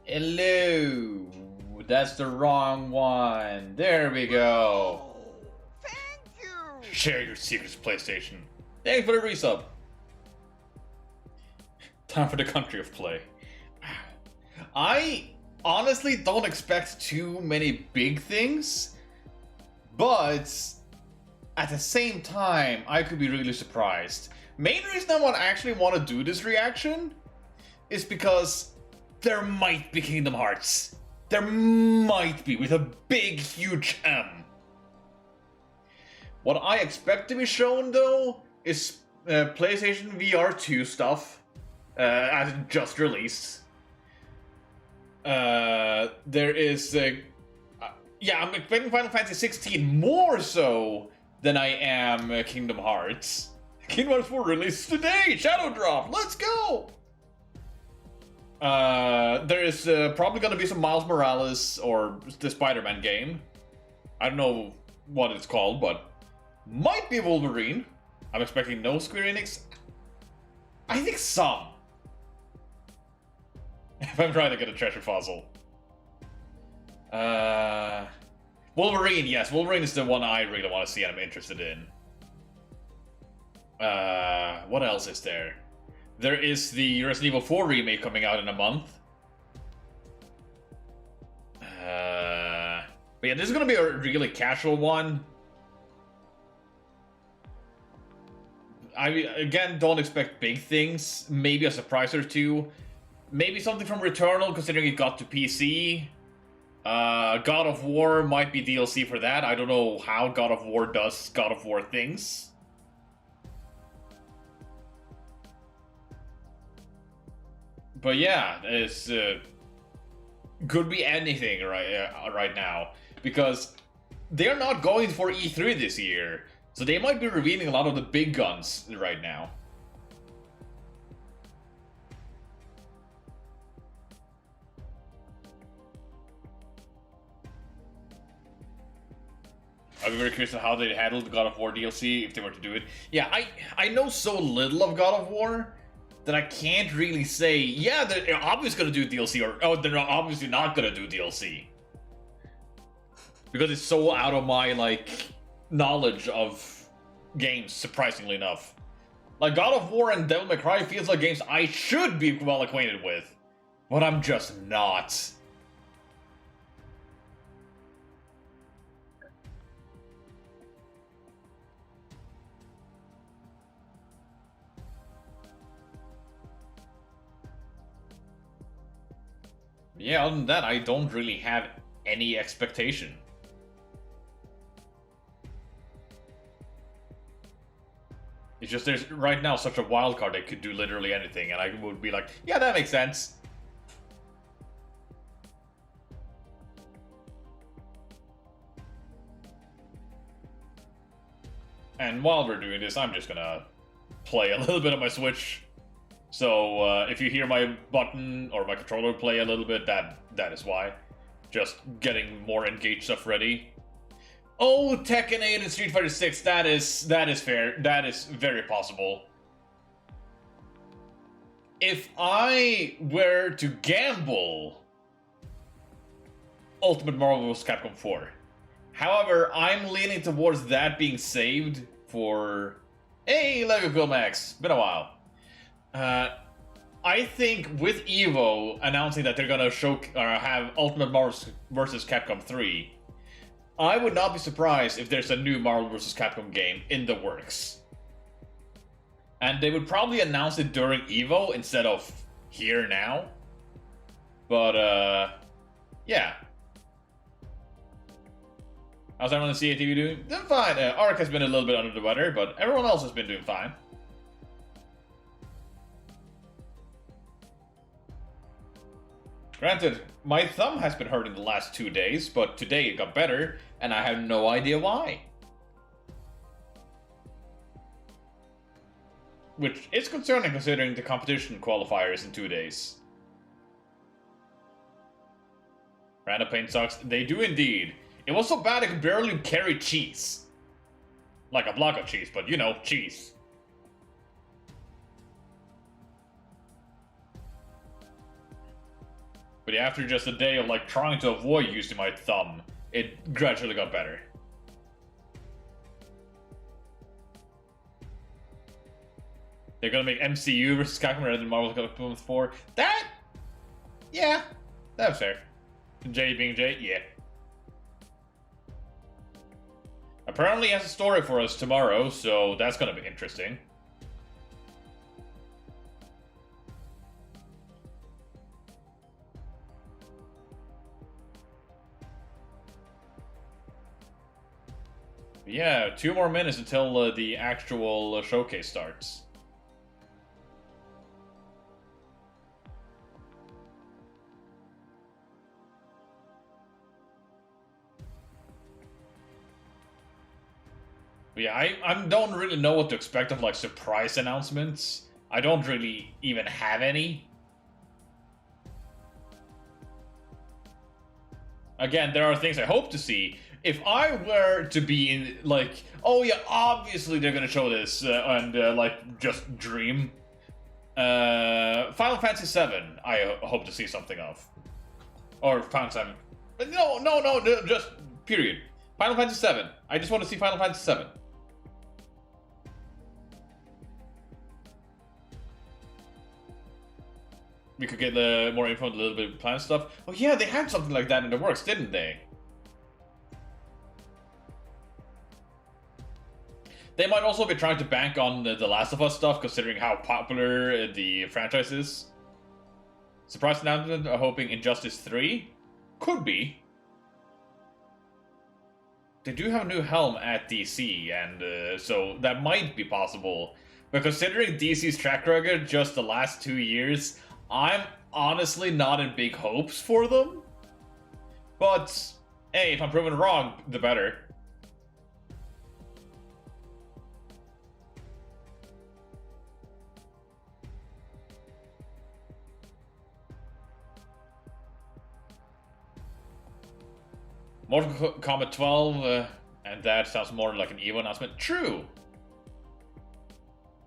Hello. That's the wrong one. There we go. Oh, thank you. Share your secrets, PlayStation. Thanks for the resub. Time for the country of play. I honestly don't expect too many big things, but at the same time, I could be really surprised. Main reason I actually want to do this reaction is because there might be Kingdom Hearts. There might be, with a big, huge M. What I expect to be shown, though, is PlayStation VR 2 stuff, as it just released. There is, yeah, I'm expecting Final Fantasy 16 more so than I am Kingdom Hearts. Kingdom Hearts 4 released today! Shadow Drop! Let's go! There is probably gonna be some Miles Morales or the Spider-Man game. I don't know what it's called, but might be Wolverine. I'm expecting no Square Enix. I think some. If I'm trying to get a treasure fossil. Wolverine, yes. Wolverine is the one I really want to see and I'm interested in. What else is there? There is the Resident Evil 4 remake coming out in a month. But yeah, this is gonna be a really casual one. I again don't expect big things. Maybe a surprise or two. Maybe something from Returnal, considering it got to PC. God of War might be DLC for that. I don't know how God of War does God of War things. But yeah, it's could be anything right now, because they're not going for E3 this year, so they might be revealing a lot of the big guns right now. I'd be very curious on how they handled the God of War DLC if they were to do it. Yeah, I know so little of God of War that I can't really say, yeah, they're obviously gonna do DLC, or oh, they're obviously not gonna do DLC. Because it's so out of my, like, knowledge of games, surprisingly enough. Like, God of War and Devil May Cry feels like games I should be well acquainted with, but I'm just not. Yeah, other than that, I don't really have any expectation. It's just there's right now such a wild card that could do literally anything, and I would be like, yeah, that makes sense. And while we're doing this, I'm just gonna play a little bit of my Switch. So if you hear my button or my controller play a little bit, that is why. Just getting more engaged stuff ready. Oh, Tekken 8 and Street Fighter 6, that is fair. That is very possible. If I were to gamble, Ultimate Marvel vs. Capcom 4. However, I'm leaning towards that being saved for... Hey, Lego Cool Max, been a while. I think with EVO announcing that they're gonna show or have Ultimate Marvel vs. Capcom 3, I would not be surprised if there's a new Marvel vs. Capcom game in the works. And they would probably announce it during EVO instead of here now. But, yeah. How's everyone in CATV doing? Doing fine. Ark has been a little bit under the weather, but everyone else has been doing fine. Granted, my thumb has been hurting the last 2 days, but today it got better, and I have no idea why. Which is concerning considering the competition qualifiers in 2 days. Random pain sucks. They do indeed. It was so bad I could barely carry cheese. Like a block of cheese, but you know, cheese. But yeah, after just a day of like trying to avoid using my thumb, it gradually got better. They're gonna make MCU versus Capcom rather than Marvel Capcom 4. That, yeah, that's fair. Jay being Jay, yeah. Apparently, he has a story for us tomorrow, so that's gonna be interesting. Yeah, 2 more minutes until the actual showcase starts. But yeah, I don't really know what to expect of like surprise announcements. I don't really even have any. Again, there are things I hope to see. If I were to be in, like, oh yeah, obviously they're gonna show this, and, like, just dream. Final Fantasy VII, I hope to see something of. Or Final Fantasy VII. No, just, period. Final Fantasy VII. I just want to see Final Fantasy VII. We could get more info on a little bit of plan stuff. Oh yeah, they had something like that in the works, didn't they? They might also be trying to bank on the Last of Us stuff, considering how popular the franchise is. Surprise announcement, hoping Injustice 3? Could be. They do have a new helm at DC, and so that might be possible. But considering DC's track record just the last 2 years, I'm honestly not in big hopes for them. But, hey, if I'm proven wrong, the better. Mortal Kombat 12, and that sounds more like an EVO announcement. True!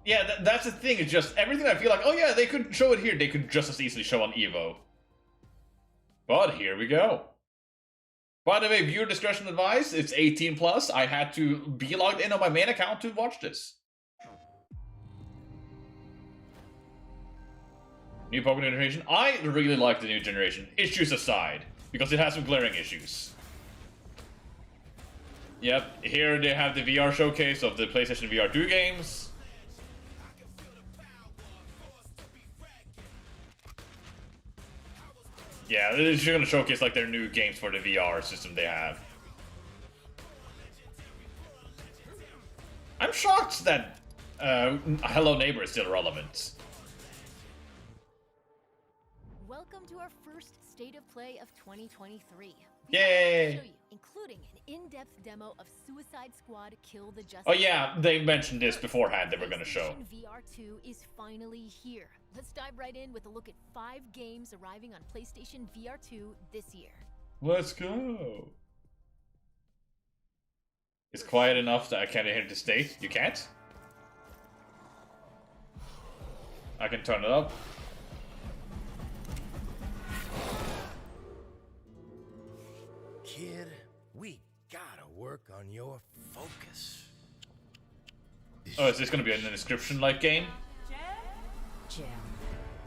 Yeah, that's the thing, it's just everything I feel like, oh yeah, they could show it here, they could just as easily show on EVO. But here we go. By the way, viewer discretion advised, it's 18 plus. I had to be logged in on my main account to watch this. New Pokemon generation. I really like the new generation, issues aside, because it has some glaring issues. Yep, here they have the VR showcase of the PlayStation VR 2 games. Yeah, they're just gonna showcase like their new games for the VR system they have. I'm shocked that Hello Neighbor is still relevant. Welcome to our first State of Play of 2023. Yay! Show you, including an in-depth demo of Suicide Squad Kill the Justice. Oh yeah, they mentioned this beforehand they were gonna show. VR 2 is finally here. Let's dive right in with a look at 5 games arriving on PlayStation VR 2 this year. Let's go. It's quiet enough that I can't hear the state. You can't? I can turn it up. Kid, we gotta work on your focus. Oh, is this gonna be an inscription-like game? Jam.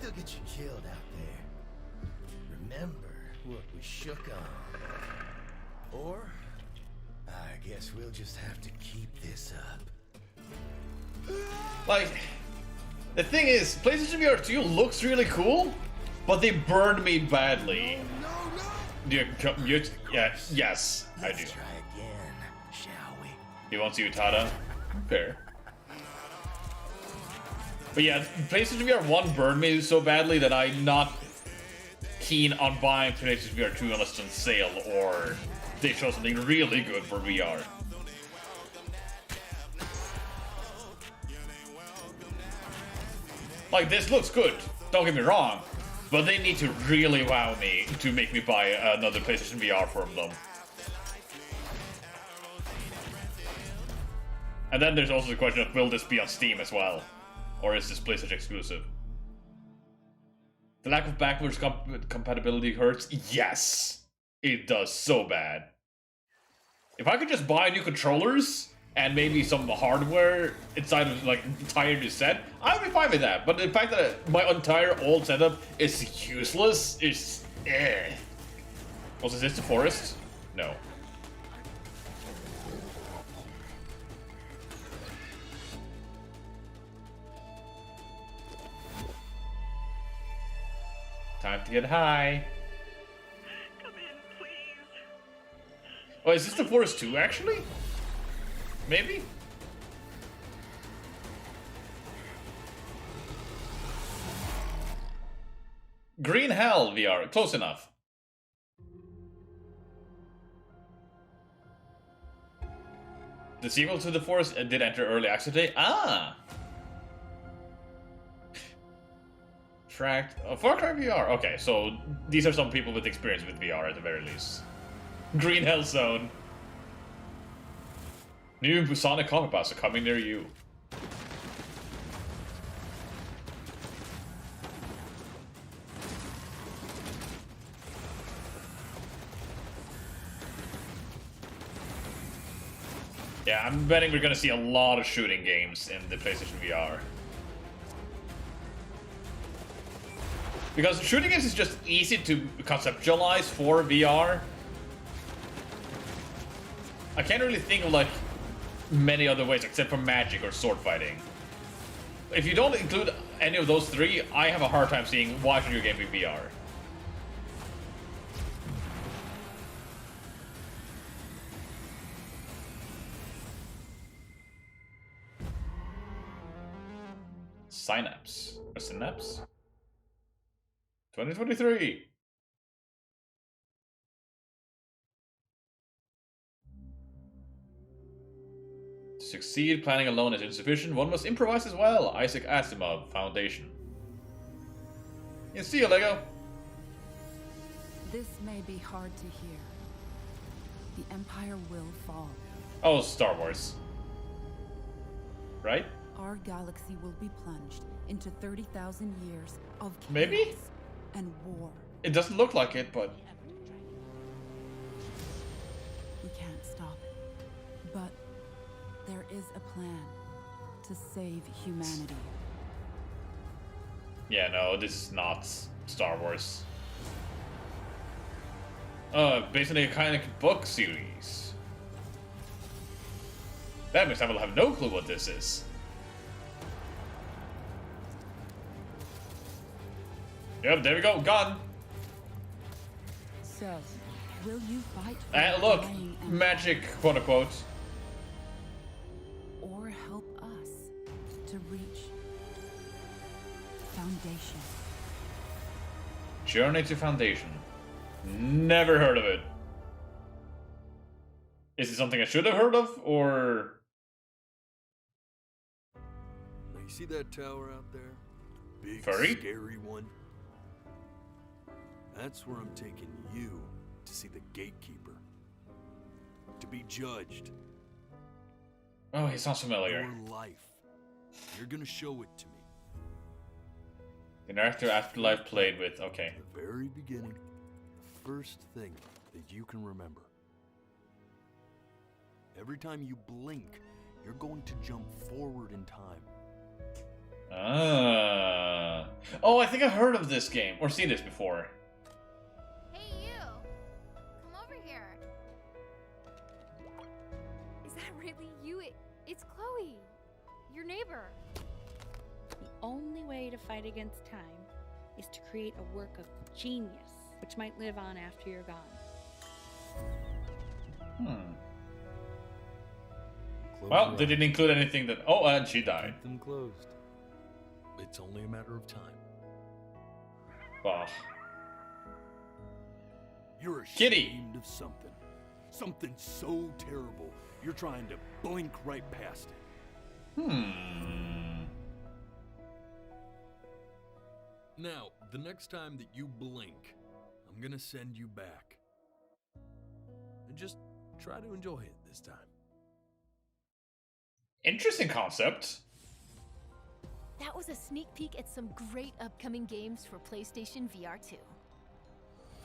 They'll get you killed out there. Remember what we shook on. Or, I guess we'll just have to keep this up. Like, the thing is, PlayStation VR 2 looks really cool, but they burned me badly. Yeah, yes, I do. Let's try again, shall we? You won't see Utada? Fair. But yeah, PlayStation VR 1 burned me so badly that I'm not keen on buying PlayStation VR 2 unless it's on sale or they show something really good for VR. Like, this looks good, don't get me wrong, but they need to really wow me to make me buy another PlayStation VR from them. And then there's also the question of, will this be on Steam as well? Or is this PlayStation exclusive? The lack of backwards compatibility hurts. Yes, it does so bad. If I could just buy new controllers and maybe some hardware inside of like entire set, I would be fine with that. But the fact that my entire old setup is useless is eh. Was this the forest? No. Time to get high. Come in, please. Oh, is this the forest too, actually? Maybe? Green Hell VR, close enough. The sequel to The Forest did enter early access today. Ah! Tracked. Far Cry VR. Okay, so these are some people with experience with VR at the very least. Green Hell Zone. New Sonic comic pass are coming near you. Yeah, I'm betting we're gonna see a lot of shooting games in the PlayStation VR. Because shooting games is just easy to conceptualize for VR. I can't really think of like many other ways except for magic or sword fighting. If you don't include any of those three, I have a hard time seeing why should your game be VR. Synapse. Or Synapse? 2023! To succeed, planning alone is insufficient. One must improvise as well. Isaac Asimov, Foundation. Yeah, see you, Lego! This may be hard to hear. The Empire will fall. Oh, Star Wars. Right? Our galaxy will be plunged into 30,000 years of chaos Maybe? and war. It doesn't look like it, but... We can't stop it. But there is a plan to save humanity. Yeah, no, this is not Star Wars. Based on a kind of book series. That means I will have no clue what this is. Yep, there we go, gun. So, will you fight for And the look, dying Empire, magic, quote unquote. or help us to reach Foundation? Journey to Foundation. Never heard of it. Is it something I should have heard of, or... You see that tower out there? Big, Furry? scary one? That's where I'm taking you to see the gatekeeper. To be judged. Oh, he sounds familiar. Your life. You're gonna show it to me. The narrator Afterlife played with, okay. The very beginning, the first thing that you can remember. Every time you blink, you're going to jump forward in time. Ah. Oh, I think I've heard of this game, or seen this before. Hey, you! Come over here. Is that really you? It's Chloe, your neighbor. The only way to fight against time is to create a work of genius, which might live on after you're gone. Close Well, your they eyes. didn't include anything that... Oh, and she died. Keep them closed. It's only a matter of time. Bah. You're ashamed Kitty. of something. Something so terrible, you're trying to blink right past it. Now, the next time that you blink, I'm gonna send you back. And just try to enjoy it this time. Interesting concept. That was a sneak peek at some great upcoming games for PlayStation VR 2.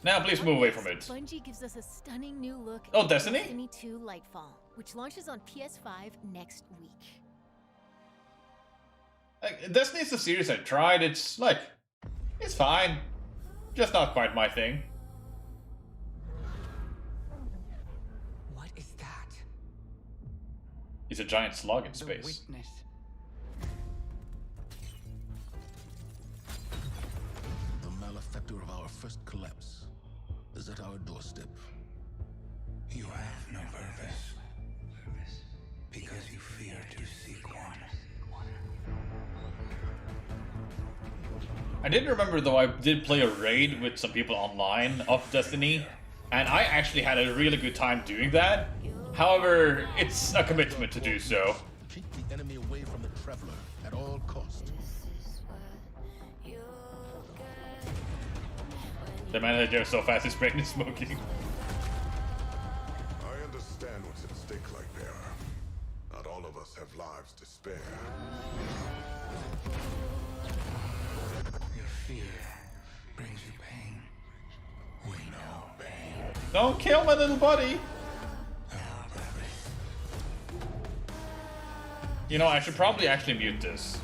Now please move away from it. Bungie gives us a stunning new look Oh, at Destiny? Destiny 2 Lightfall, which launches on PS5 next week. Destiny's a series I tried. It's like, it's fine. Just not quite my thing. What is that? It's a giant slug in The space. witness. The malefactor of our first collapse is at our doorstep. You have no purpose, because you fear to seek one. I did remember, though, I did play a raid with some people online of Destiny, and I actually had a really good time doing that. However, it's a commitment to do so. Keep the enemy away from the traveler at all costs. The manager so fast his brain is smoking. I understand what's at stake, like Bearer. Not all of us have lives to spare. Your fear brings you pain. We know pain. Don't kill my little buddy! You know, I should probably actually mute this.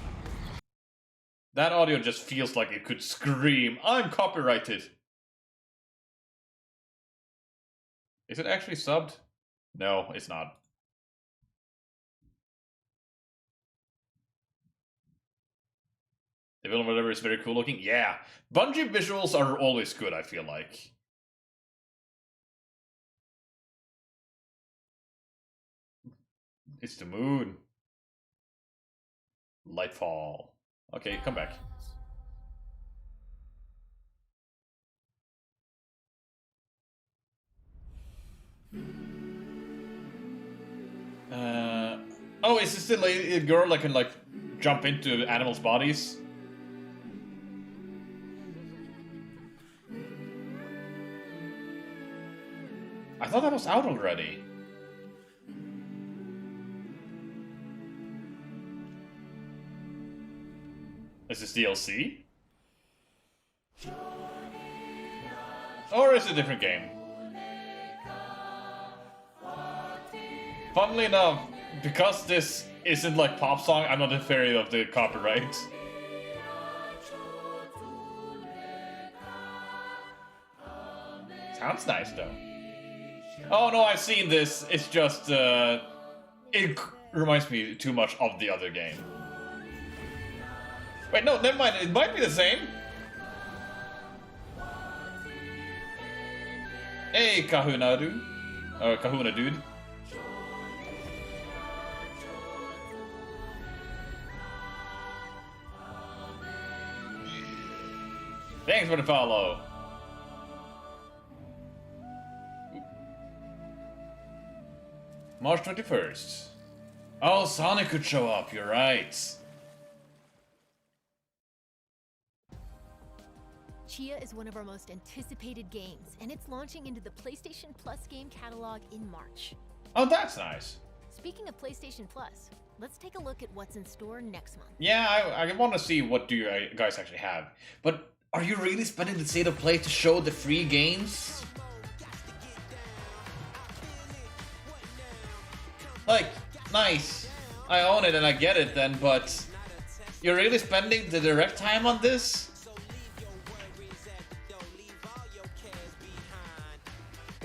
That audio just feels like it could scream, I'm copyrighted! Is it actually subbed? No, it's not. The villain whatever is very cool looking. Yeah, Bungie visuals are always good, I feel like. It's the moon. Lightfall. Okay, come back. Oh, is this still a girl that can, like, jump into animals' bodies? I thought that was out already. Is this DLC? Or is it a different game? Funnily enough, because this isn't like pop song, I'm not afraid of the copyright. Sounds nice though. Oh no, I've seen this. It's just it reminds me too much of the other game. Wait, no, never mind. It might be the same. Hey, Kahuna dude. Or Kahuna dude. Thanks for the follow. March 21st. Oh, Sonic could show up, you're right. Chia is one of our most anticipated games, and it's launching into the PlayStation Plus game catalog in March. Oh, that's nice. Speaking of PlayStation Plus, let's take a look at what's in store next month. Yeah, I want to see what do you guys actually have. But are you really spending the state of play to show the free games? Like, nice. I own it and I get it then, but you're really spending the direct time on this?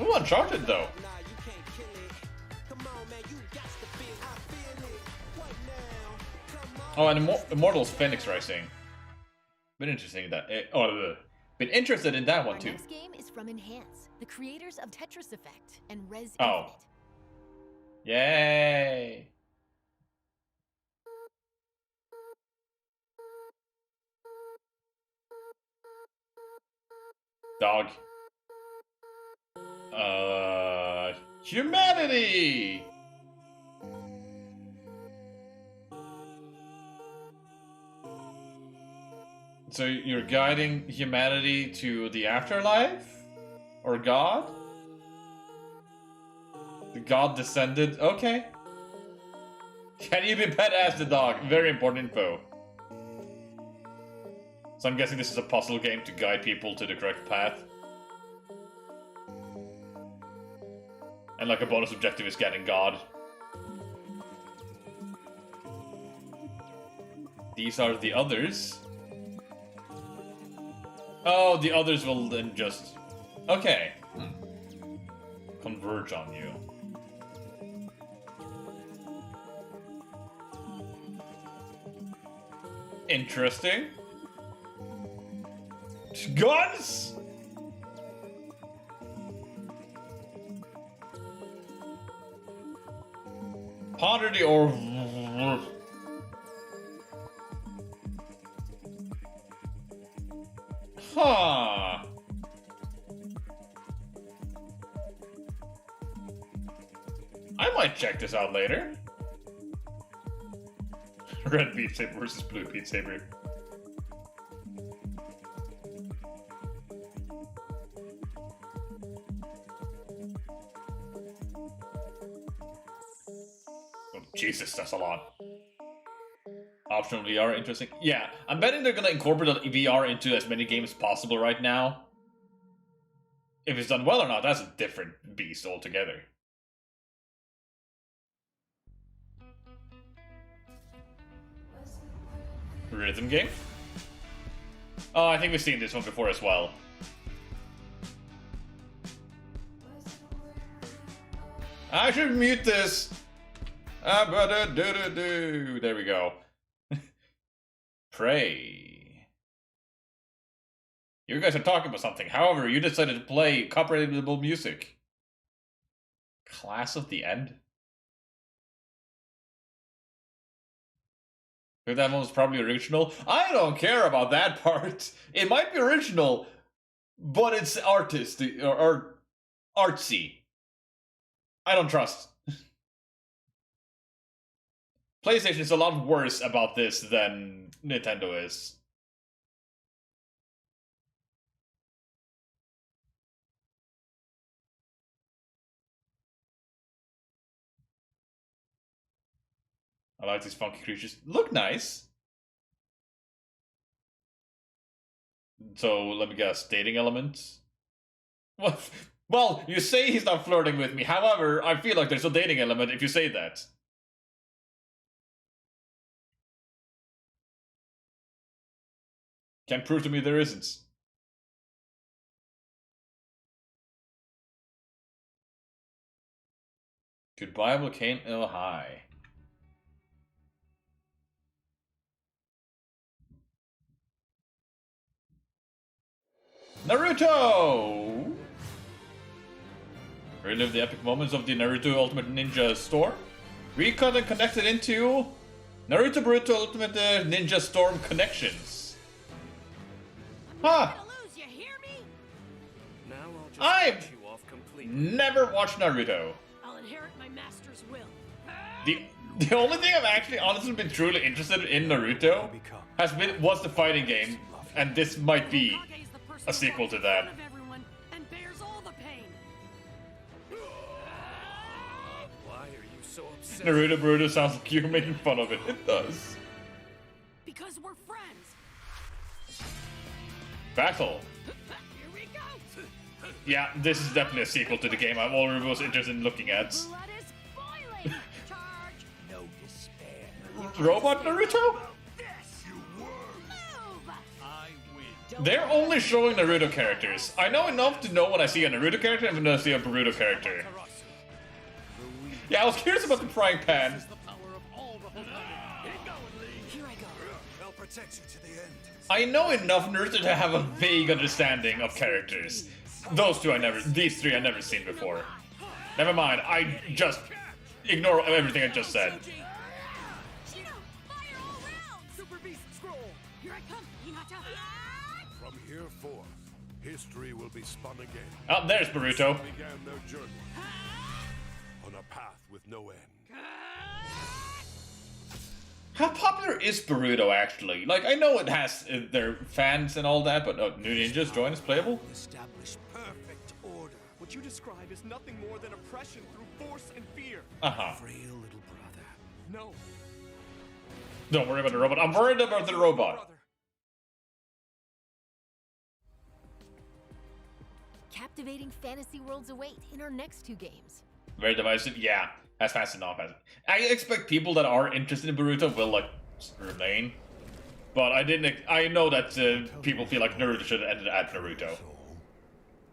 Ooh, Uncharted though. Oh, and Immortals Phoenix Rising. Been interesting in that. Been interested in that one Our too. next game is from Enhance, the creators of Tetris Effect and Res Oh. Infinite. Yay! Dog. Humanity! So you're guiding humanity to the afterlife? Or God? The God descended? Okay. Can you be badass the dog? Very important info. So I'm guessing this is a puzzle game to guide people to the correct path. And like a bonus objective is getting God. These are the others. Oh, the others will then just... Okay. Converge on you. Interesting. Guns? Pottery or... Huh. I might check this out later. Red Beat Saber versus Blue Beat Saber. Oh, Jesus, that's a lot. Optional VR, interesting. Yeah, I'm betting they're gonna incorporate VR into as many games as possible right now. If it's done well or not, that's a different beast altogether. Rhythm game? Oh, I think we've seen this one before as well. I should mute this. There we go. Pray. You guys are talking about something. However, you decided to play copyrightable music. Class of the End? That one was probably original. I don't care about that part. It might be original, but it's artistic or artsy. I don't trust. PlayStation is a lot worse about this than Nintendo is. I like these funky creatures. Look nice. So, let me guess. Dating elements? What? Well, you say he's not flirting with me. However, I feel like there's a dating element if you say that. Can't prove to me there isn't. Goodbye, Volcano Hill High. Naruto! Relive the epic moments of the Naruto Ultimate Ninja Storm. Recut and connected into Naruto Boruto Ultimate Ninja Storm Connections. Huh! I've never watched Naruto. I'll inherit my master's will. The only thing I've actually honestly been truly interested in Naruto was the fighting game, and this might be a sequel to that. Why are you so upset? Naruto Boruto sounds like you're making fun of it. It does. Because we're friends. Battle. Here we go. Yeah, this is definitely a sequel to the game I'm already most interested in looking at. Blood is boiling. Charge. No despair. Robot Naruto? They're only showing Naruto characters. I know enough to know when I see a Naruto character and when I see a Boruto character. Yeah, I was curious about the frying pan. Here I go. I'll protect you to the end. I know enough Naruto to have a vague understanding of characters. These three I never seen before. Never mind, I just ignore everything I just said. From here forth, history will be spun again. Oh, there's Boruto. Began their journey on a path with no end. How popular is Boruto actually? Like, I know it has their fans and all that, but new ninjas join as playable? Establish perfect order. What you describe is nothing more than oppression through force and fear. Uh-huh. Frail little brother. No. Don't worry about the robot. I'm worried about the robot. captivating fantasy worlds await in our next 2 games. Very divisive. Yeah, that's fast enough. I expect people that are interested in Boruto will like remain, but I know that people feel like Naruto should have ended at Naruto.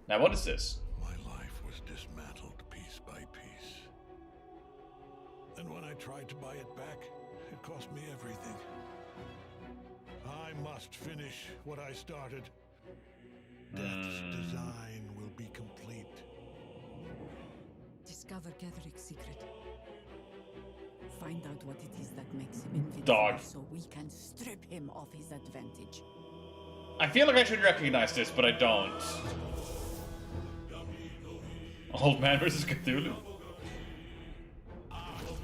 Now, what is this? My life was dismantled piece by piece. And when I tried to buy it back, it cost me everything. I must finish what I started. Death's design will be complete. Discover Ketherick's secret. Find out what it is that makes him invincible Dog. so we can strip him of his advantage. I feel like I should recognize this, but I don't. Old Man versus Cthulhu.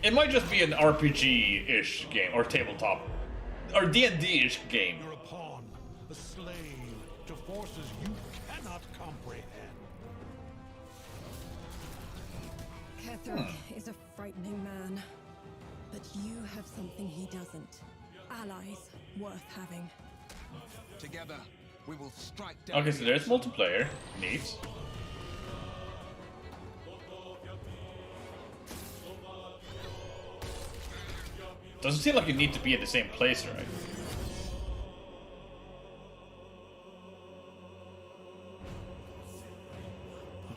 It might just be an RPG-ish game, or tabletop, or D&D-ish game. You're a pawn, a slave to forces you cannot comprehend. Ketherick is a frightening man, but you have something he doesn't. Allies worth having. Together, we will strike down. Okay, so there's multiplayer. Neat. Doesn't seem like you need to be in the same place, right?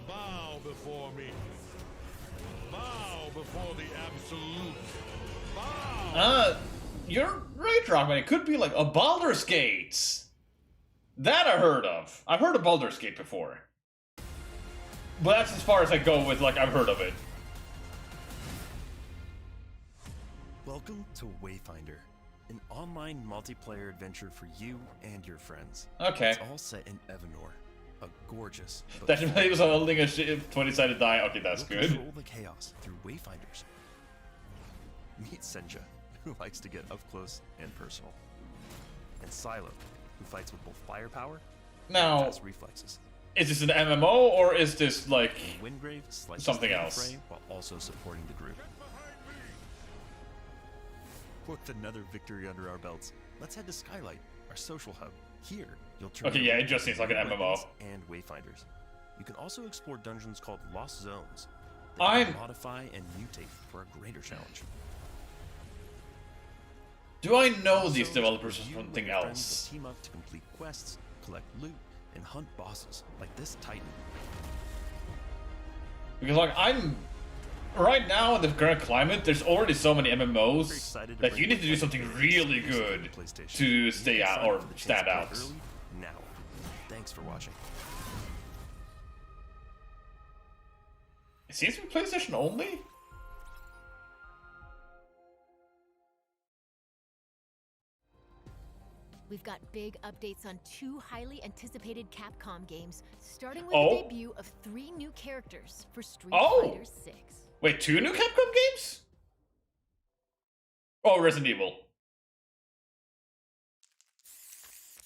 Bow before me. Bow before the absolute. Bow. You're right, Rockman. It could be like a Baldur's Gate. That I heard of. I've heard of Baldur's Gate before. But that's as far as I go with, like, I've heard of it. Welcome to Wayfinder, an online multiplayer adventure for you and your friends. Okay. It's all set in Evanor, a gorgeous. That he was holding a 20-sided die. Okay, that's You'll good. Control the chaos through Wayfinders. Meet Senja, who likes to get up close and personal, and Silo, who fights with both firepower Now, and fast reflexes. Is this an MMO or is this like Wingrave slices something through the else? fray while also supporting the group. With another victory under our belts, let's head to Skylight, our social hub. Here, you'll turn. Okay, yeah, it just seems like an MMO. weapons and wayfinders. You can also explore dungeons called Lost Zones. That I'm- you can modify and mutate for a greater challenge. Do I know these So, developers you from and something your friends else? will team up to complete quests, collect loot, and hunt bosses like this Titan. Because like I'm right now in the current climate, there's already so many MMOs that you need to do something really good to stay out or stand out. Early, now. Thanks for watching. It seems to be PlayStation only. We've got big updates on 2 highly anticipated Capcom games, starting with Oh. the debut of 3 new characters for Street Oh. Fighter 6. Wait, 2 new Capcom games? Oh, Resident Evil.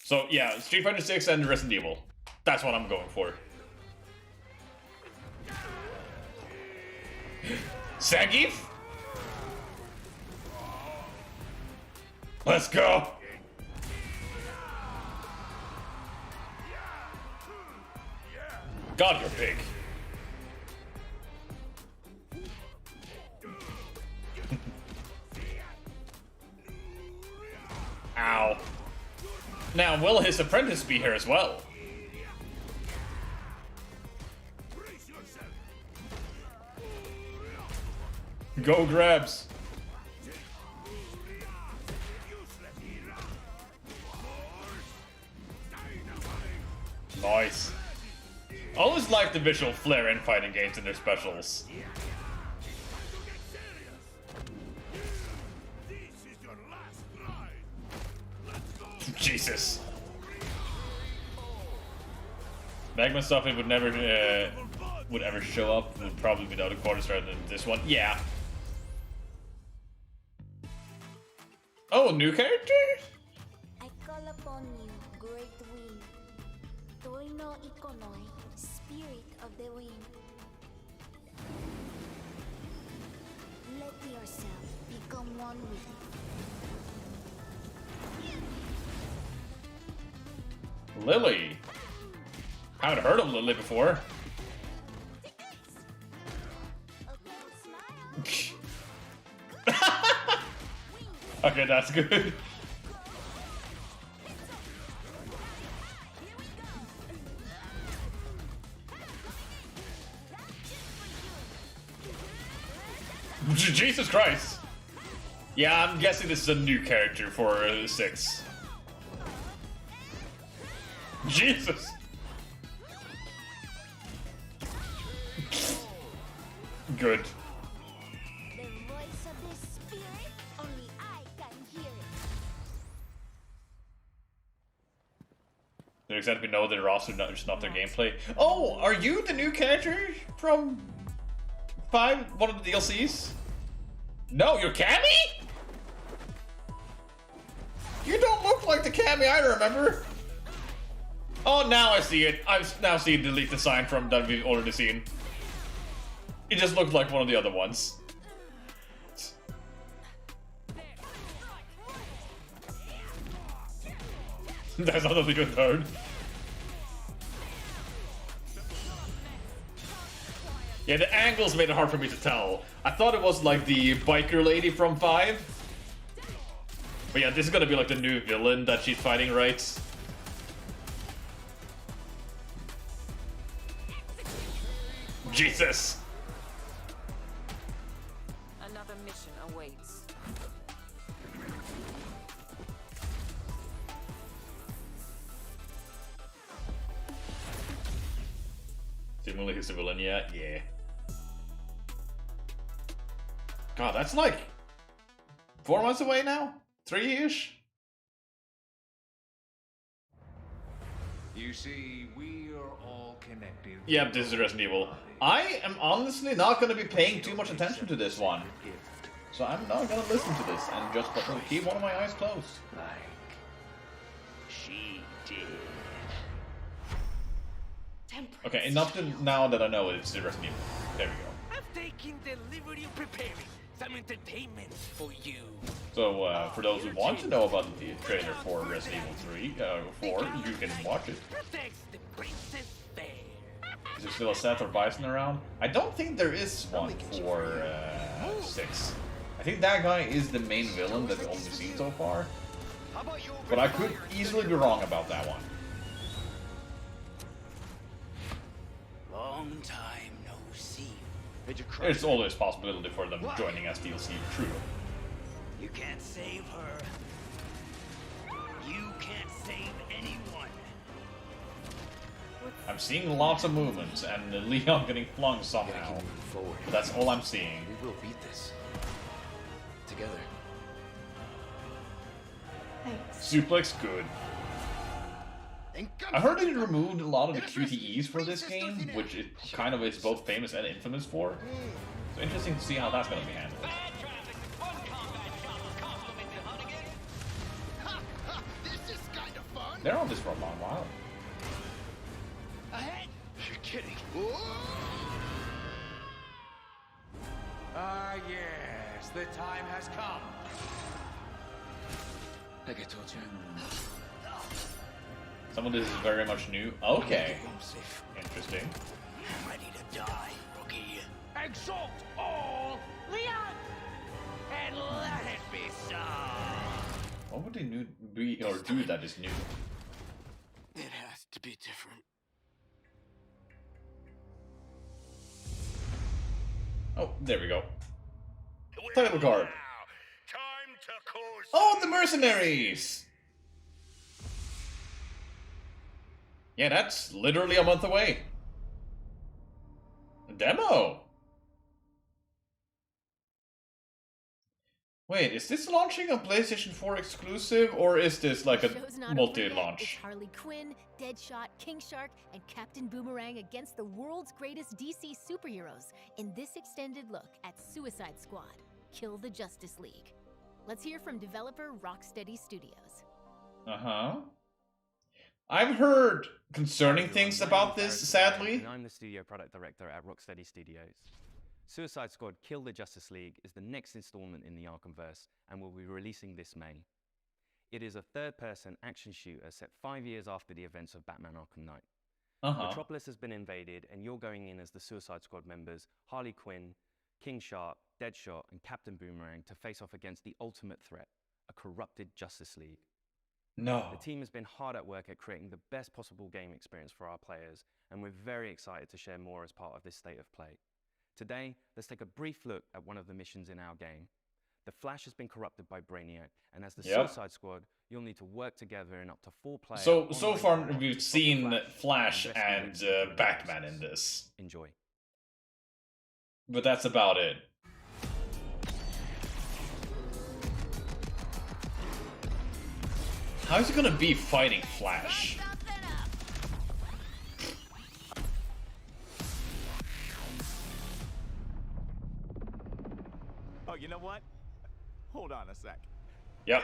So yeah, Street Fighter 6 and Resident Evil. That's what I'm going for. Zangief? Let's go! God, you're big. Ow. Now, will his apprentice be here as well? Go grabs. Nice. I always like the visual flair in fighting games and their specials. Jesus. Magma stuff it would never would ever show up would probably be the other quarters rather than this one. Yeah. Oh, new character? I call upon you, great wind. Toino Ikonoi, spirit of the wind. Let yourself become one with it. Lily. Haven't heard of Lily before. Okay, that's good. Jesus Christ. Yeah, I'm guessing this is a new character for 6. Jesus. Good. The voice of the spirit, only I can hear it. To the extent we know that they're also not, just not their gameplay. Oh, are you the new character from 5? One of the DLCs? No, you're Cammy? You don't look like the Cammy I remember. Oh, now I see it. I've now seen delete the sign from that we've already seen. It just looked like one of the other ones. That's not a good turn. Yeah, the angles made it hard for me to tell. I thought it was like the biker lady from 5. But yeah, this is gonna be like the new villain that she's fighting, right? Jesus! Another mission awaits. Seemingly he's a villain yet? Yeah. God, that's like 4 months away now? 3-ish? You see, we are all connected. Yep, this is Resident Evil. I am honestly not going to be paying too much attention to this one. So I'm not going to listen to this and just keep one of my eyes closed. She did. Okay, enough to now that I know it's the Resident Evil. There we go. I'm taking delivery and preparing some entertainment for you. So, for those who want to know about the trailer for Resident Evil 4, you can watch it. Is there still a Seth or Bison around? I don't think there is one for 6. I think that guy is the main villain that we've only seen so far. But I could easily be wrong about that one. Long time no see. There's always a possibility for them joining as DLC, true. You can't save her. You can't save anyone. I'm seeing lots of movements and Leon getting flung somehow. But that's all I'm seeing. We will beat this. Together. Thanks. Suplex, good. I heard they removed a lot of the QTEs for this game, which it kind of is both famous and infamous for. So interesting to see how that's going to be handled. They're on this for a long while. Ahead. You're kidding. Ah, yes, the time has come. Like I told you. Some of this is very much new. Okay. Interesting. Ready to die, rookie. Exalt all, Leon, and let it be so. What would they be or do that is new? It has to be different. Oh, there we go. Title card. Oh, the mercenaries! Yeah, that's literally a month away. A demo. Wait, is this launching a PlayStation 4 exclusive, or is this like a Show's not over yet. It's multi-launch? Harley Quinn, Deadshot, King Shark, and Captain Boomerang against the world's greatest DC superheroes in this extended look at Suicide Squad: Kill the Justice League. Let's hear from developer Rocksteady Studios. Uh-huh. I've heard concerning things about this, sadly. And I'm the studio product director at Rocksteady Studios. Suicide Squad: Kill the Justice League is the next installment in the Arkhamverse and will be releasing this May. It is a third-person action shooter set 5 years after the events of Batman Arkham Knight. Metropolis has been invaded, and you're going in as the Suicide Squad members Harley Quinn, King Shark, Deadshot, and Captain Boomerang to face off against the ultimate threat, a corrupted Justice League. No. The team has been hard at work at creating the best possible game experience for our players, and we're very excited to share more as part of this state of play. Today, let's take a brief look at one of the missions in our game. The Flash has been corrupted by Brainiac, and as the Suicide Squad, you'll need to work together in up to 4 players. So far, we've seen Flash and Batman in this. Enjoy. But that's about it. How's he gonna be fighting Flash? Oh, you know what? Hold on a sec. Yep.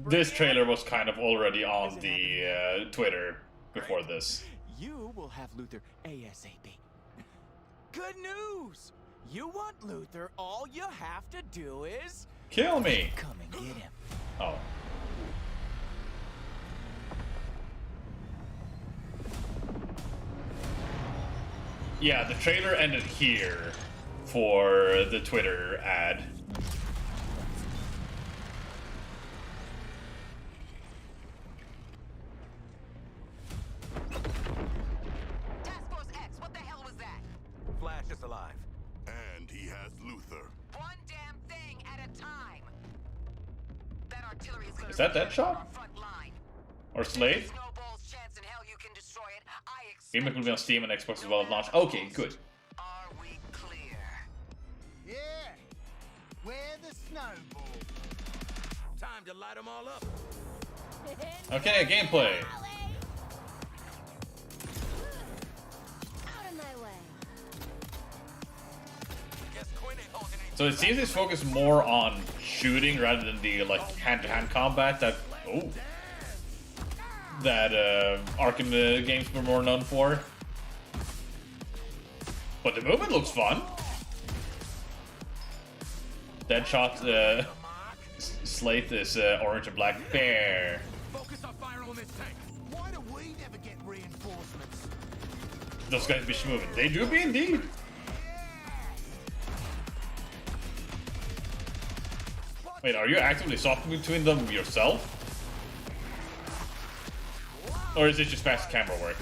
This trailer was kind of already on the Twitter before this. You will have Luther ASAP. Good news! You want Luther, all you have to do is... Kill me! Come and get him. Oh. Yeah, the trailer ended here for the Twitter ad. Task Force X, what the hell was that? Flash is alive. And he has Luther. One damn thing at a time. That artillery is gonna Is that reach Deadshot? our front line. Or Slade? Snowball's chance in hell you can destroy it. I Remake will be on Steam and Xbox as well at launch. Okay, good. Are we clear? Yeah. Where the snowball? Time to light them all up. Okay, gameplay. Out of my way. So it seems it's focused more on shooting rather than the like hand-to-hand combat that Arkham games were more known for. But the movement looks fun. Deadshot, Slate is orange and black bear. Focus on fire on this tank. Why do we never get reinforcements? Those guys be moving. They do be indeed. Wait, are you actively swapping between them yourself? Or is it just fast camera work?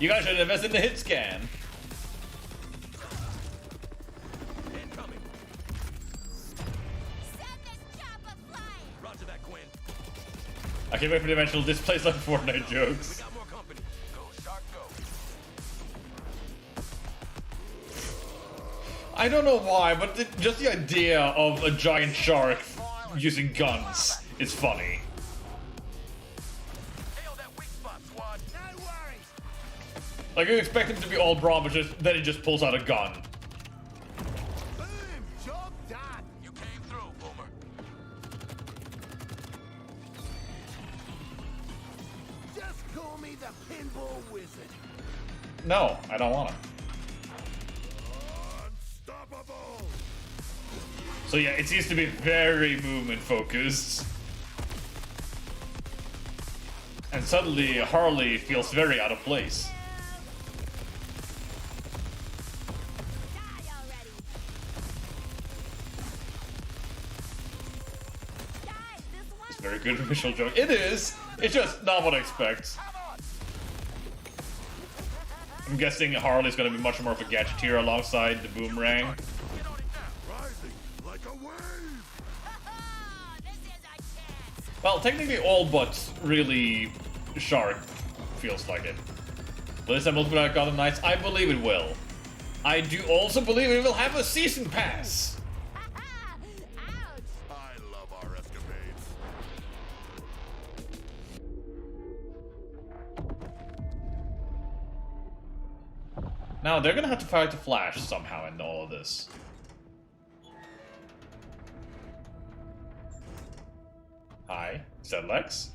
You guys should invest in the hit scan. Incoming. Roger that, Quinn. I can't wait for the eventual displays like Fortnite jokes. We got more company. Go, Shark, go. I don't know why, but just the idea of a giant shark using guns is funny. Like, you expect him to be all brawn, but then he just pulls out a gun. Boom! Job done! You came through, Boomer. Just call me the pinball wizard. No, I don't want to. Unstoppable! So yeah, it seems to be very movement focused. And suddenly Harley feels very out of place. It's a very good initial joke. It is! It's just not what I expect. I'm guessing Harley's gonna be much more of a gadgeteer alongside the Boomerang. Rising like a wave! Well, technically all but really Shark feels like it. Will this have multiple Gotham Knights? I believe it will. I do also believe it will have a season pass. I love our escapades. Now, they're gonna have to fight the Flash somehow in all of this. Hi, is that Lex?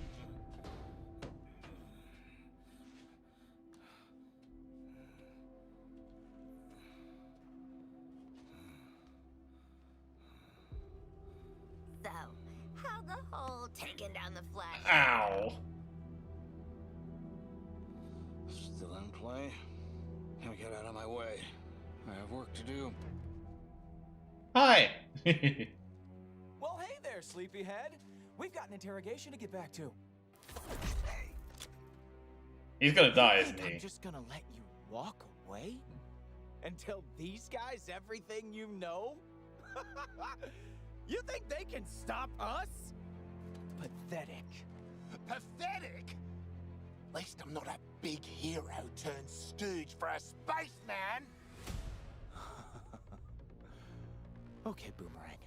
So, taking down the Flash. Ow. Still in play? Now get out of my way. I have work to do. Hi. Well, hey there, sleepyhead. We've got an interrogation to get back to. He's gonna die, You isn't think he? I'm just gonna let you walk away? And tell these guys everything you know? You think they can stop us? Pathetic. Pathetic? At least I'm not a big hero turned stooge for a spaceman. Okay, Boomerang.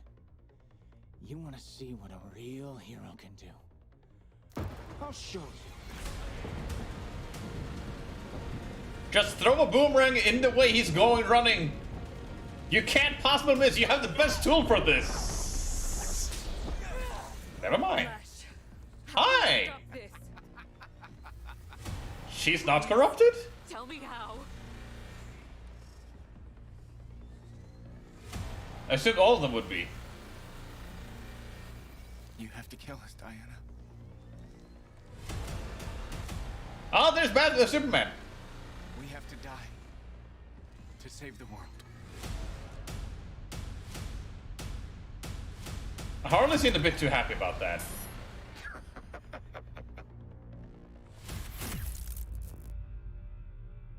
You want to see what a real hero can do? I'll show you. Just throw a boomerang in the way he's going running. You can't possibly miss. You have the best tool for this. Never mind. Hi. She's not corrupted? Tell me how. I assume all of them would be. You have to kill us, Diana. Oh, there's Batman, Superman. We have to die to save the world. Harley seemed a bit too happy about that.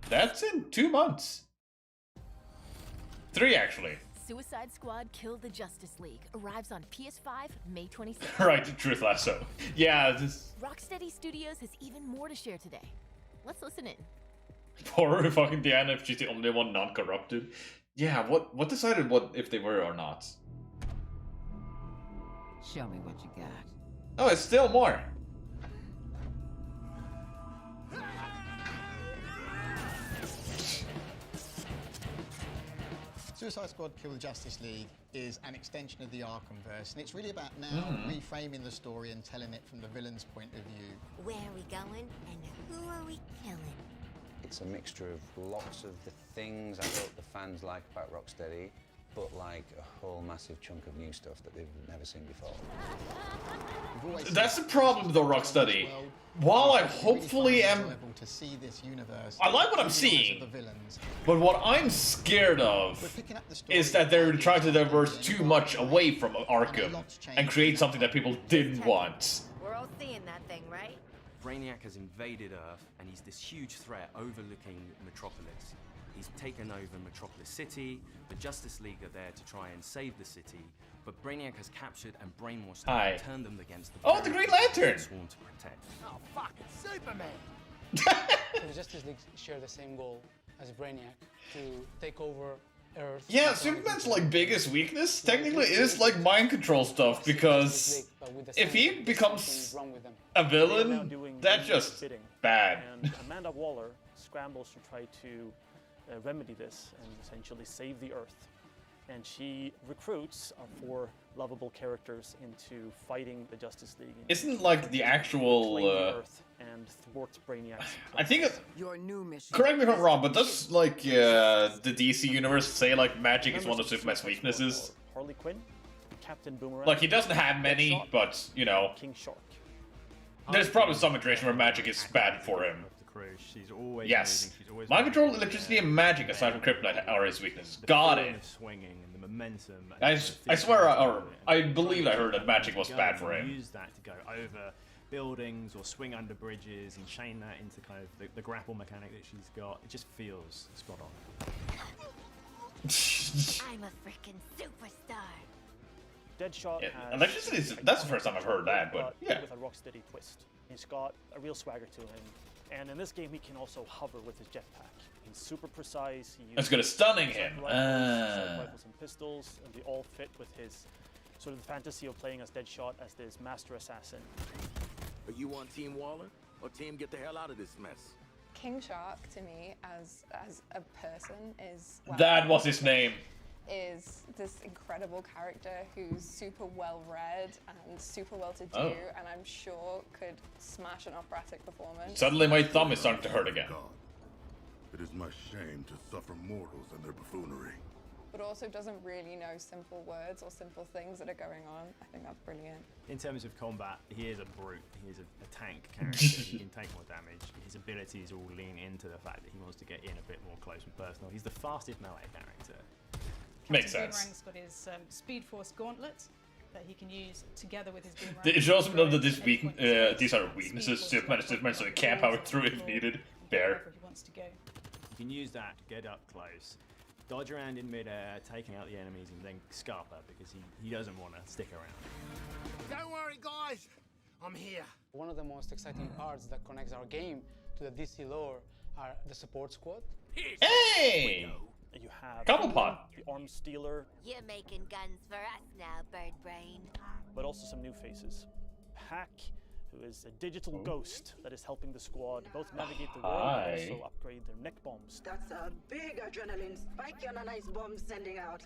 That's in 2 months. 3, actually. Suicide Squad Kill the Justice League arrives on PS5 May 26th. Right, Truth Lasso. Yeah, this Rocksteady Studios has even more to share today. Let's listen in. poor fucking Diana if she's the only one non-corrupted. Yeah, what decided what if they were or not? Show me what you got. Oh, it's still more. Suicide Squad Kill the Justice League is an extension of the Arkhamverse, and it's really about now reframing the story and telling it from the villain's point of view. Where are we going and who are we killing? It's a mixture of lots of the things I hope the fans like about Rocksteady, but like a whole massive chunk of new stuff that they've never seen before. That's the problem though, Rocksteady. While I hopefully am... to see this universe, I like what I'm seeing, but what I'm scared of is that they're trying to diverge too much away from Arkham and create something that people didn't want. We're all seeing that thing, right? Brainiac has invaded Earth, and he's this huge threat overlooking Metropolis. He's taken over Metropolis City, the Justice League are there to try and save the city, but Brainiac has captured and brainwashed them and turned them against the Oh, the Green Lantern! sworn to protect. Oh, fuck, it's Superman! The Justice League share the same goal as Brainiac, to take over Earth. Yeah, Superman's like biggest weakness technically is like mind control stuff, because if he becomes a villain, that's just bad. And Amanda Waller scrambles to try to remedy this and essentially save the Earth. And she recruits our 4 lovable characters into fighting the Justice League. Isn't like the actual claim the Earth and thwart Brainiac's I think plans. Your new mission. correct me if I'm wrong, but does like the DC universe say like magic is one of Superman's weaknesses? Harley Quinn, Captain Boomerang. Like he doesn't have many, but you know, King Shark. there's probably some situation where magic is bad for him. She's always Yes. moving, she's always Mind control, electricity, and magic aside from kryptonite are his weaknesses. the Got feeling it. of swinging and the momentum. And I the swear, physical or I believe I heard that magic was go bad for and him. Use that to go over buildings or swing under bridges and chain that into kind of the grapple mechanic that she's got. It just feels spot on. I'm a freaking superstar. Deadshot Yeah, has electricity is- that's the first time I've heard that, but yeah. with a Rocksteady twist. He's got a real swagger to him, and in this game he can also hover with his jetpack. He's super precise. He That's good at stunning him. rifles and pistols, and they all fit with his sort of the fantasy of playing as Deadshot as this master assassin. Are you on Team Waller or Team Get the Hell Out of this mess? King Shark to me as a person is That was his name. Is this incredible character who's super well read and super well to do, Oh. and I'm sure could smash an operatic performance. Suddenly my thumb is starting to hurt again. It is my shame to suffer mortals and their buffoonery. but also doesn't really know simple words or simple things that are going on. I think that's brilliant. In terms of combat, he is a brute. He is a tank character. He can take more damage. His abilities all lean into the fact that he wants to get in a bit more close and personal. He's the fastest melee character. Makes sense. Boomerang's got his Speed Force Gauntlet that he can use together with his boomerang. It should also know that these are weaknesses. Superman, so he can power through if needed. Bear. He wants to go. You can use that to get up close, dodge around in midair, taking out the enemies, and then scarper because he doesn't want to stick around. Don't worry, guys. I'm here. One of the most exciting parts that connects our game to the DC lore are the support squad. Hey! You have Cobblepot. the Arms Stealer, You're making guns for us now, Bird Brain. but also some new faces. Hack, who is a digital ghost that is helping the squad both navigate the world and also upgrade their neck bombs. That's a big adrenaline spike on a nice bomb sending out.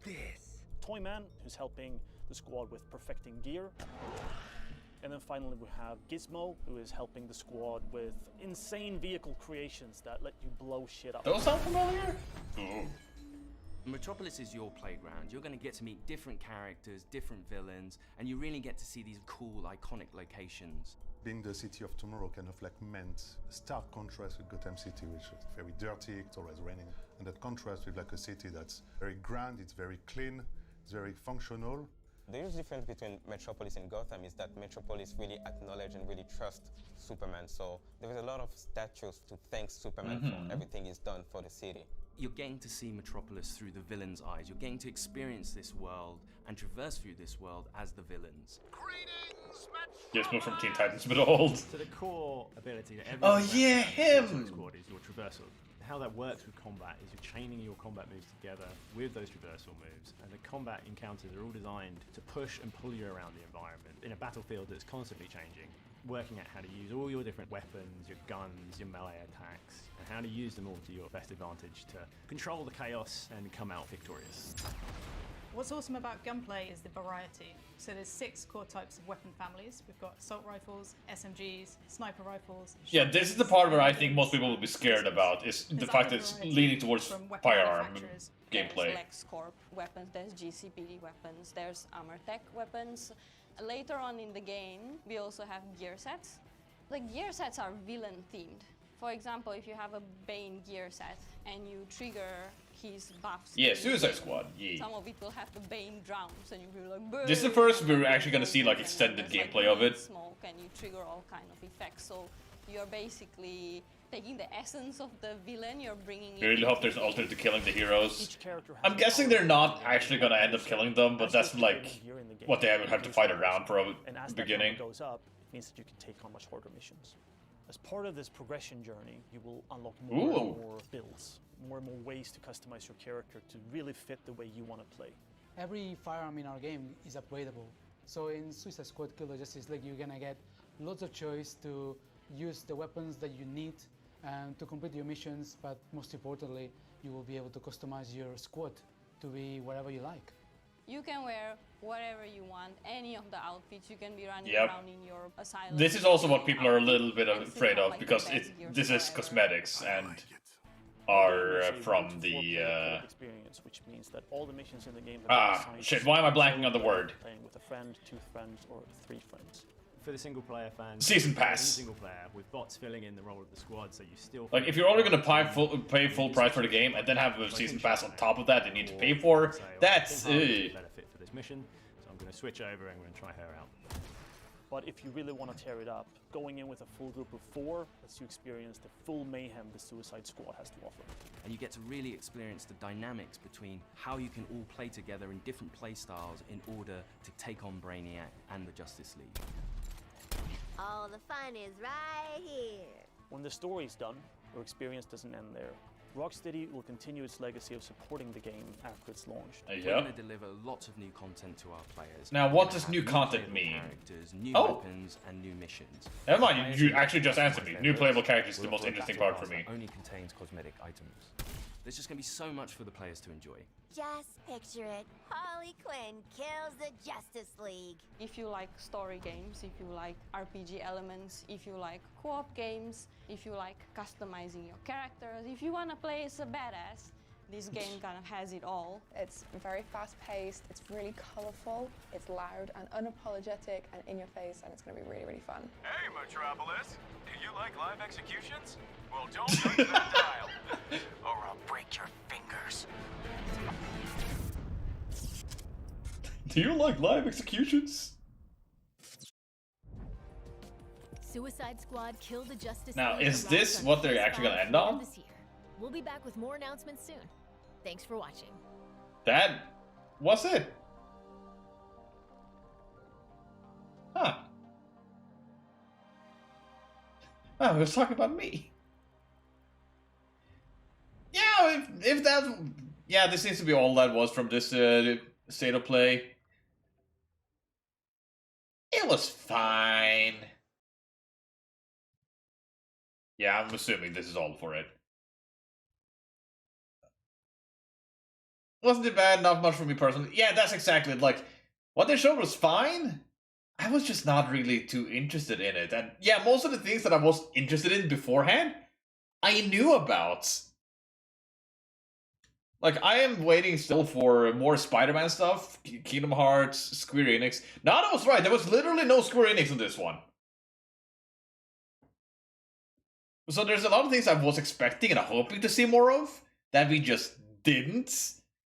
This. Toyman, who's helping the squad with perfecting gear. And then finally we have Gizmo, who is helping the squad with insane vehicle creations that let you blow shit up. Those sound familiar? Metropolis is your playground. You're going to get to meet different characters, different villains, and you really get to see these cool, iconic locations. Being the city of tomorrow kind of like meant a stark contrast with Gotham City, which is very dirty, it's always raining. And that contrast with like a city that's very grand, it's very clean, it's very functional. The huge difference between Metropolis and Gotham is that Metropolis really acknowledge and really trust Superman. So there is a lot of statues to thank Superman for everything he's done for the city. You're getting to see Metropolis through the villains' eyes. You're getting to experience this world and traverse through this world as the villains. Just moved from Teen Titans but old. So the core ability that Oh everyone yeah, has in him! the squad is your traversal. How that works with combat is you're chaining your combat moves together with those traversal moves, and the combat encounters are all designed to push and pull you around the environment in a battlefield that's constantly changing, working out how to use all your different weapons, your guns, your melee attacks, and how to use them all to your best advantage to control the chaos and come out victorious. What's awesome about gunplay is the variety. So there's 6 core types of weapon families. We've got assault rifles, SMGs, sniper rifles. Yeah, this is the part where I think most people will be scared about, is the fact that it's leaning towards firearm gameplay. There's LexCorp weapons, there's GCPD weapons, there's Armortech weapons. Later on in the game, we also have gear sets. The gear sets are villain themed. For example, if you have a Bane gear set and you trigger his buffs. Yeah, Suicide Squad, yeah. Some of it will have the Bane drums and you'll be like, This is the first we're actually gonna see like extended gameplay of it. Smoke and you trigger all kind of effects. So you're basically taking the essence of the villain, you're bringing it. I really hope there's an alternate to killing the heroes. I'm guessing they're not actually gonna end up killing them, but that's like what they have to fight around for a And as beginning. that goes up, it means that you can take on much harder missions. As part of this progression journey, you will unlock more and more builds, more and more ways to customize your character to really fit the way you want to play. Every firearm in our game is upgradable. So in Suicide Squad Kill the Justice League, you're gonna get lots of choice to use the weapons that you need to complete your missions, but most importantly, you will be able to customize your squad to be whatever you like. You can wear whatever you want, any of the outfits. You can be running Yep. around in your asylum. This is also what people are a little bit afraid of, because this is cosmetics and are from the experience, which means that all the missions in the game have been designed shit, why am I blanking on the word? Playing with a friend, 2 friends, or 3 friends. For the single player fans, Season pass. Single player with bots filling in the role of the squad, so you still Like, if you're only gonna pay full price for the game and then have a season pass on top of that you need to pay for, that's benefit for this mission. So I'm going to switch over and I'm going to try her out. But if you really want to tear it up, going in with a full group of 4 lets you experience the full mayhem the Suicide Squad has to offer. And you get to really experience the dynamics between how you can all play together in different play styles in order to take on Brainiac and the Justice League. All the fun is right here. When the story is done, your experience doesn't end there. Rocksteady will continue its legacy of supporting the game after it's launched. We're going to deliver lots of new content to our players. Now, what does new content mean? Characters, new Oh. weapons, and new missions. Never mind, you actually just answered me. New playable characters is the most interesting part for me. Only contains cosmetic items. There's just going to be so much for the players to enjoy. Just picture it. Harley Quinn kills the Justice League. If you like story games, if you like RPG elements, if you like co-op games, if you like customizing your characters, if you want to play as a badass, This game kind of has it all. It's very fast-paced, it's really colourful, it's loud and unapologetic and in your face, and it's going to be really, really fun. Hey, Metropolis! Do you like live executions? Well, don't touch that dial, or I'll break your fingers. Do you like live executions? Suicide Squad Kill the Justice Now, League is arrives this on what they're PS5 actually gonna end later on? this year. We'll be back with more announcements soon. Thanks for watching. That was it. Huh. Oh, he was talking about me. Yeah, if that... Yeah, this seems to be all that was from this state of play. It was fine. Yeah, I'm assuming this is all for it. Wasn't it bad? Not much for me personally. Yeah, that's exactly it. Like, what they showed was fine. I was just not really too interested in it. And yeah, most of the things that I was interested in beforehand, I knew about. Like, I am waiting still for more Spider-Man stuff, Kingdom Hearts, Square Enix. No, I was right. There was literally no Square Enix in this one. So there's a lot of things I was expecting and hoping to see more of that we just didn't.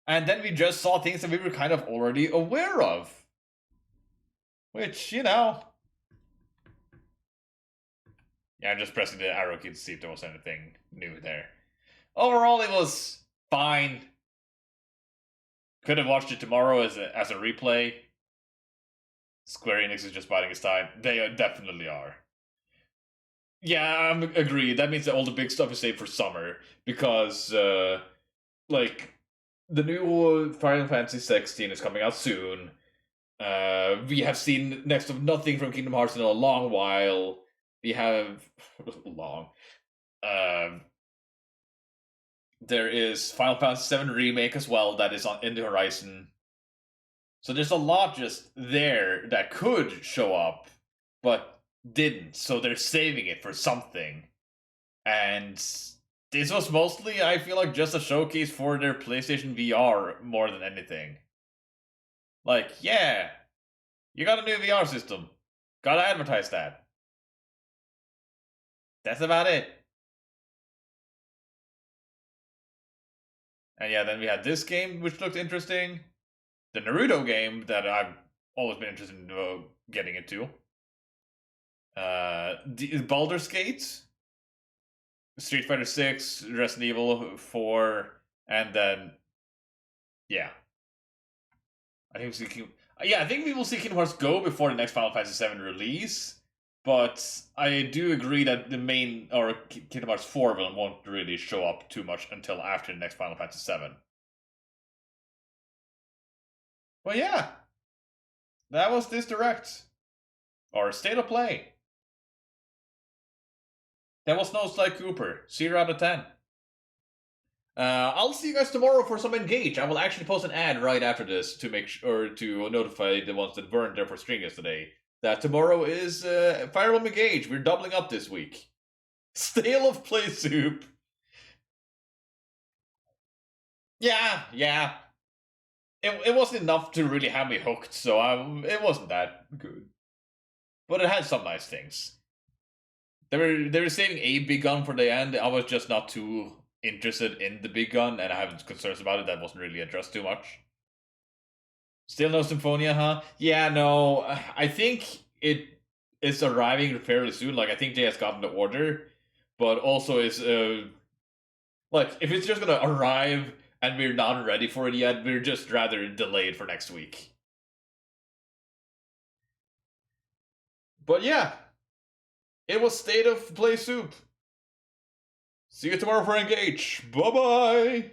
And then we just saw things that we were kind of already aware of. Which, you know... Yeah, I'm just pressing the arrow key to see if there was anything new there. Overall, it was fine. Could have watched it tomorrow as a replay. Square Enix is just biding its time. They definitely are. Yeah, I'm agreed. That means that all the big stuff is saved for summer. Because, like... The new Final Fantasy 16 is coming out soon. We have seen next to nothing from Kingdom Hearts in a long while. We have... long. There is Final Fantasy 7 Remake as well that is in the horizon. So there's a lot just there that could show up, but didn't. So they're saving it for something. And... This was mostly, I feel like, just a showcase for their PlayStation VR more than anything. Like, yeah, you got a new VR system. Gotta advertise that. That's about it. And yeah, then we had this game, which looked interesting. The Naruto game that I've always been interested in getting into. Baldur's Gate. Street Fighter 6, Resident Evil 4, and then, yeah. I think we will see Kingdom Hearts Go before the next Final Fantasy 7 release, but I do agree that the main, or Kingdom Hearts 4 won't really show up too much until after the next Final Fantasy 7. But yeah, that was this Direct, or State of Play. That was no Sly Cooper. 0 out of 10. I'll see you guys tomorrow for some Engage. I will actually post an ad right after this to make sure to notify the ones that weren't there for stream yesterday that tomorrow is Fire Emblem Engage. We're doubling up this week. Stale of Play Soup. Yeah. It wasn't enough to really have me hooked, so it wasn't that good. But it had some nice things. They were saving a big gun for the end. I was just not too interested in the big gun, and I have concerns about it. That wasn't really addressed too much. Still no Symphonia, huh? Yeah, no. I think it is arriving fairly soon. Like, I think they has gotten the order, but also is like, if it's just gonna arrive and we're not ready for it yet, we're just rather delayed for next week. But yeah. It was State of Play Soup. See you tomorrow for Engage. Bye-bye.